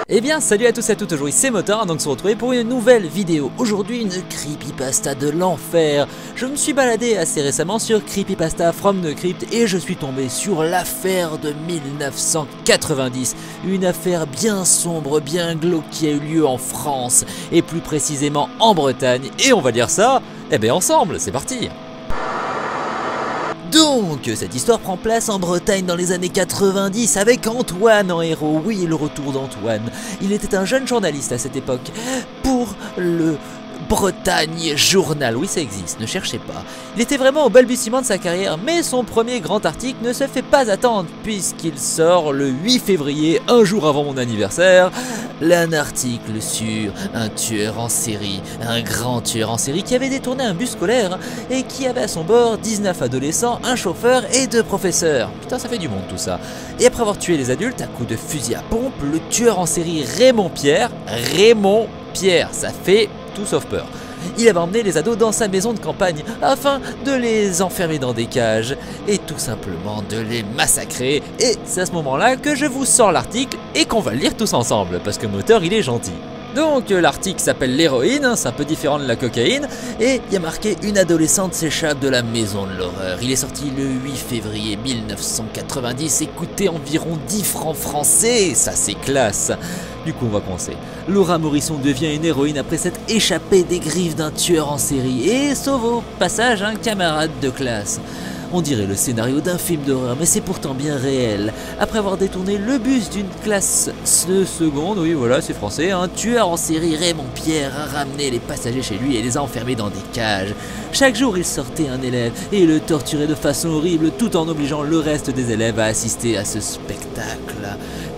Eh bien salut à tous et à toutes, aujourd'hui c'est Motor, donc se retrouver pour une nouvelle vidéo. Aujourd'hui une creepypasta de l'enfer. Je me suis baladé assez récemment sur Creepypasta from the Crypt et je suis tombé sur l'affaire de 1990. Une affaire bien sombre, bien glauque qui a eu lieu en France et plus précisément en Bretagne. Et on va dire ça, eh bien ensemble, c'est parti. Donc, cette histoire prend place en Bretagne dans les années 90 avec Antoine en héros. Oui, le retour d'Antoine. Il était un jeune journaliste à cette époque pour le Bretagne Journal. Oui, ça existe, ne cherchez pas. Il était vraiment au balbutiement de sa carrière, mais son premier grand article ne se fait pas attendre puisqu'il sort le 8 février, un jour avant mon anniversaire. Un article sur un tueur en série, un grand tueur en série qui avait détourné un bus scolaire et qui avait à son bord 19 adolescents, un chauffeur et 2 professeurs. Putain, ça fait du monde tout ça. Et après avoir tué les adultes à coups de fusil à pompe, le tueur en série Raymond Pierre, ça fait tout sauf peur. Il avait emmené les ados dans sa maison de campagne afin de les enfermer dans des cages et tout simplement de les massacrer. Et c'est à ce moment-là que je vous sors l'article et qu'on va le lire tous ensemble parce que Moteur il est gentil. Donc l'article s'appelle l'héroïne, c'est un peu différent de la cocaïne, et il y a marqué « Une adolescente s'échappe de la maison de l'horreur ». Il est sorti le 8 février 1990 et coûtait environ 10 francs français, ça c'est classe. Du coup on va commencer. Laura Morisson devient une héroïne après s'être échappée des griffes d'un tueur en série et sauve au passage un camarade de classe. On dirait le scénario d'un film d'horreur, mais c'est pourtant bien réel. Après avoir détourné le bus d'une classe de seconde, oui voilà c'est français, un tueur en série Raymond Pierre a ramené les passagers chez lui et les a enfermés dans des cages. Chaque jour il sortait un élève et le torturait de façon horrible tout en obligeant le reste des élèves à assister à ce spectacle.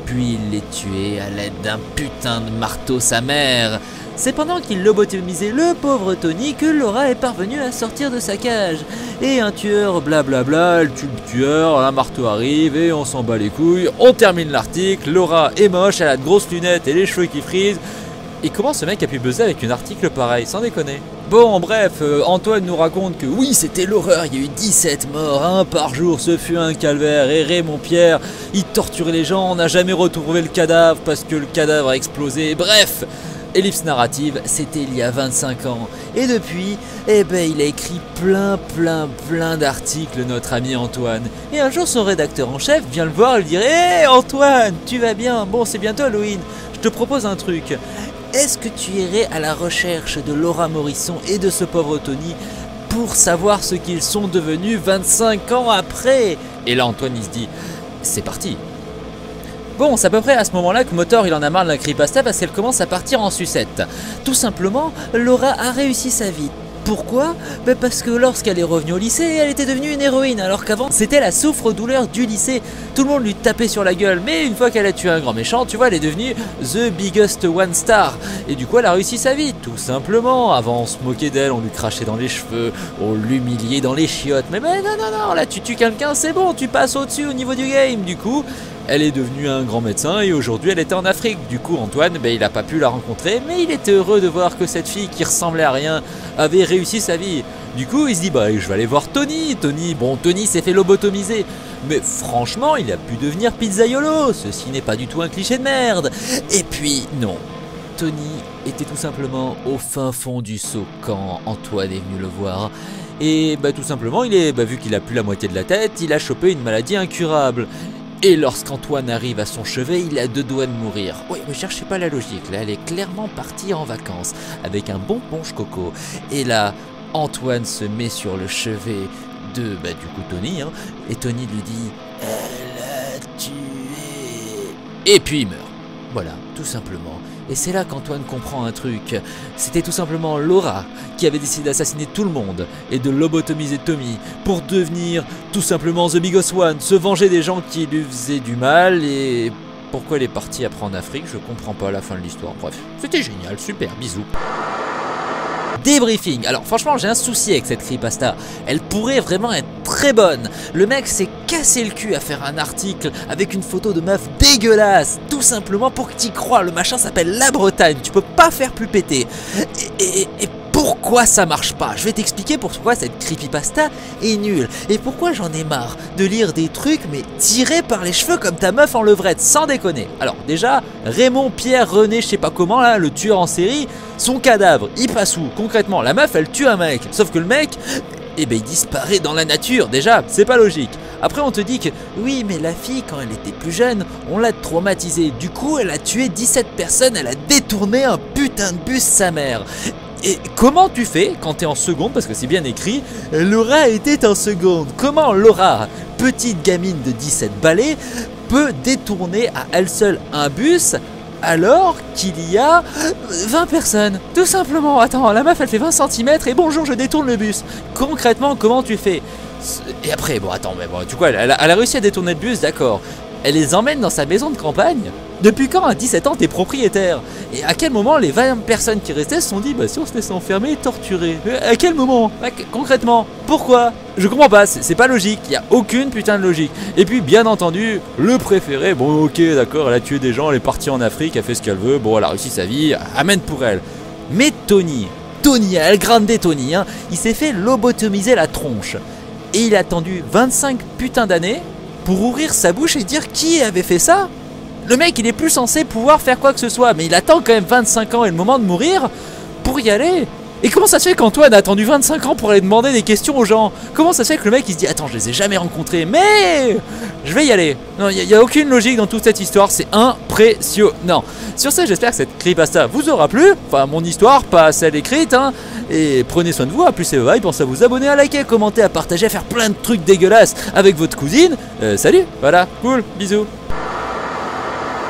Puis il les tuait à l'aide d'un putain de marteau sa mère. C'est pendant qu'il lobotomisait le pauvre Tony que Laura est parvenue à sortir de sa cage. Et un tueur, blablabla, elle tue le tueur, un marteau arrive et on s'en bat les couilles. On termine l'article, Laura est moche, elle a de grosses lunettes et les cheveux qui frisent. Et comment ce mec a pu buzzer avec un article pareil, sans déconner? Bon bref, Antoine nous raconte que oui c'était l'horreur, il y a eu 17 morts, un par jour, ce fut un calvaire, et Raymond Pierre, il torturait les gens, on n'a jamais retrouvé le cadavre parce que le cadavre a explosé, bref. Ellipse narrative, c'était il y a 25 ans. Et depuis, eh ben il a écrit plein d'articles, notre ami Antoine. Et un jour son rédacteur en chef vient le voir et lui dit « Hé Antoine, tu vas bien? Bon c'est bientôt Halloween, je te propose un truc. Est-ce que tu irais à la recherche de Laura Morisson et de ce pauvre Tony pour savoir ce qu'ils sont devenus 25 ans après ?» Et là Antoine il se dit « C'est parti !» Bon, c'est à peu près à ce moment-là que Motor il en a marre de la creepypasta parce qu'elle commence à partir en sucette. Tout simplement, Laura a réussi sa vie. Pourquoi? Parce que lorsqu'elle est revenue au lycée, elle était devenue une héroïne, alors qu'avant c'était la souffre-douleur du lycée. Tout le monde lui tapait sur la gueule, mais une fois qu'elle a tué un grand méchant, tu vois, elle est devenue the biggest one star. Et du coup, elle a réussi sa vie, tout simplement. Avant, on se moquait d'elle, on lui crachait dans les cheveux, on l'humiliait dans les chiottes. Mais non, là tu tues quelqu'un, c'est bon, tu passes au-dessus au niveau du game. Du coup, elle est devenue un grand médecin et aujourd'hui elle était en Afrique. Du coup Antoine, il n'a pas pu la rencontrer, mais il était heureux de voir que cette fille qui ressemblait à rien avait réussi sa vie. Du coup il se dit je vais aller voir Tony. Tony s'est fait lobotomiser. Mais franchement il a pu devenir pizzaiolo, ceci n'est pas du tout un cliché de merde. Et puis non, Tony était tout simplement au fin fond du seau quand Antoine est venu le voir. Et tout simplement vu qu'il a plus la moitié de la tête, il a chopé une maladie incurable. Et lorsqu'Antoine arrive à son chevet, il a 2 doigts de mourir. Oui, ne cherchez pas la logique, là, elle est clairement partie en vacances, avec un bon punch coco. Et là, Antoine se met sur le chevet de, du coup, Tony, hein, et Tony lui dit « Elle a tué... » Et puis il meurt. Voilà, tout simplement. Et c'est là qu'Antoine comprend un truc. C'était tout simplement Laura qui avait décidé d'assassiner tout le monde et de lobotomiser Tommy pour devenir tout simplement The Biggest One, se venger des gens qui lui faisaient du mal. Et pourquoi elle est partie après en Afrique, je comprends pas la fin de l'histoire. Bref, c'était génial, super, bisous. Débriefing. Alors franchement j'ai un souci avec cette creepypasta. Elle pourrait vraiment être très bonne. Le mec s'est cassé le cul à faire un article avec une photo de meuf dégueulasse, tout simplement pour que t'y crois. Le machin s'appelle La Bretagne, tu peux pas faire plus péter. Et pourquoi ça marche pas. Je vais t'expliquer pourquoi cette creepypasta est nulle et pourquoi j'en ai marre de lire des trucs mais tirés par les cheveux comme ta meuf en levrette, sans déconner. Alors déjà, Raymond Pierre René, je sais pas comment là, le tueur en série, son cadavre, il passe où? Concrètement, la meuf elle tue un mec, sauf que le mec, eh ben il disparaît dans la nature, déjà, c'est pas logique. Après on te dit que, oui mais la fille quand elle était plus jeune, on l'a traumatisée, du coup elle a tué 17 personnes, elle a détourné un putain de bus sa mère. Et comment tu fais quand t'es en seconde, parce que c'est bien écrit, Laura était en seconde. Comment Laura, petite gamine de 17 balais, peut détourner à elle seule un bus alors qu'il y a 20 personnes? Tout simplement, attends, la meuf elle fait 20 cm et bonjour je détourne le bus. Concrètement, comment tu fais? Et après, bon attends, mais bon, du coup elle a réussi à détourner le bus, d'accord. Elle les emmène dans sa maison de campagne. Depuis quand à 17 ans t'es propriétaire? Et à quel moment les 20 personnes qui restaient se sont dit bah si on se laisse enfermer et torturer? À quel moment? Concrètement? Pourquoi? Je comprends pas, c'est pas logique, il y a aucune putain de logique. Et puis bien entendu, le préféré, bon ok d'accord, elle a tué des gens, elle est partie en Afrique, elle fait ce qu'elle veut, bon elle a réussi sa vie, amène pour elle. Mais Tony, El Grande Tony, hein, il s'est fait lobotomiser la tronche. Et il a attendu 25 putains d'années pour ouvrir sa bouche et dire qui avait fait ça. Le mec il est plus censé pouvoir faire quoi que ce soit, mais il attend quand même 25 ans et le moment de mourir pour y aller. Et comment ça se fait qu'Antoine a attendu 25 ans pour aller demander des questions aux gens? Comment ça se fait que le mec il se dit attends je les ai jamais rencontrés mais je vais y aller? Non, il n'y a aucune logique dans toute cette histoire, c'est impressionnant. Sur ce j'espère que cette creepypasta vous aura plu, enfin mon histoire, pas celle écrite hein. Et prenez soin de vous, à plus et bye, pensez à vous abonner, à liker, à commenter, à partager, à faire plein de trucs dégueulasses avec votre cousine. Salut, voilà, cool, bisous.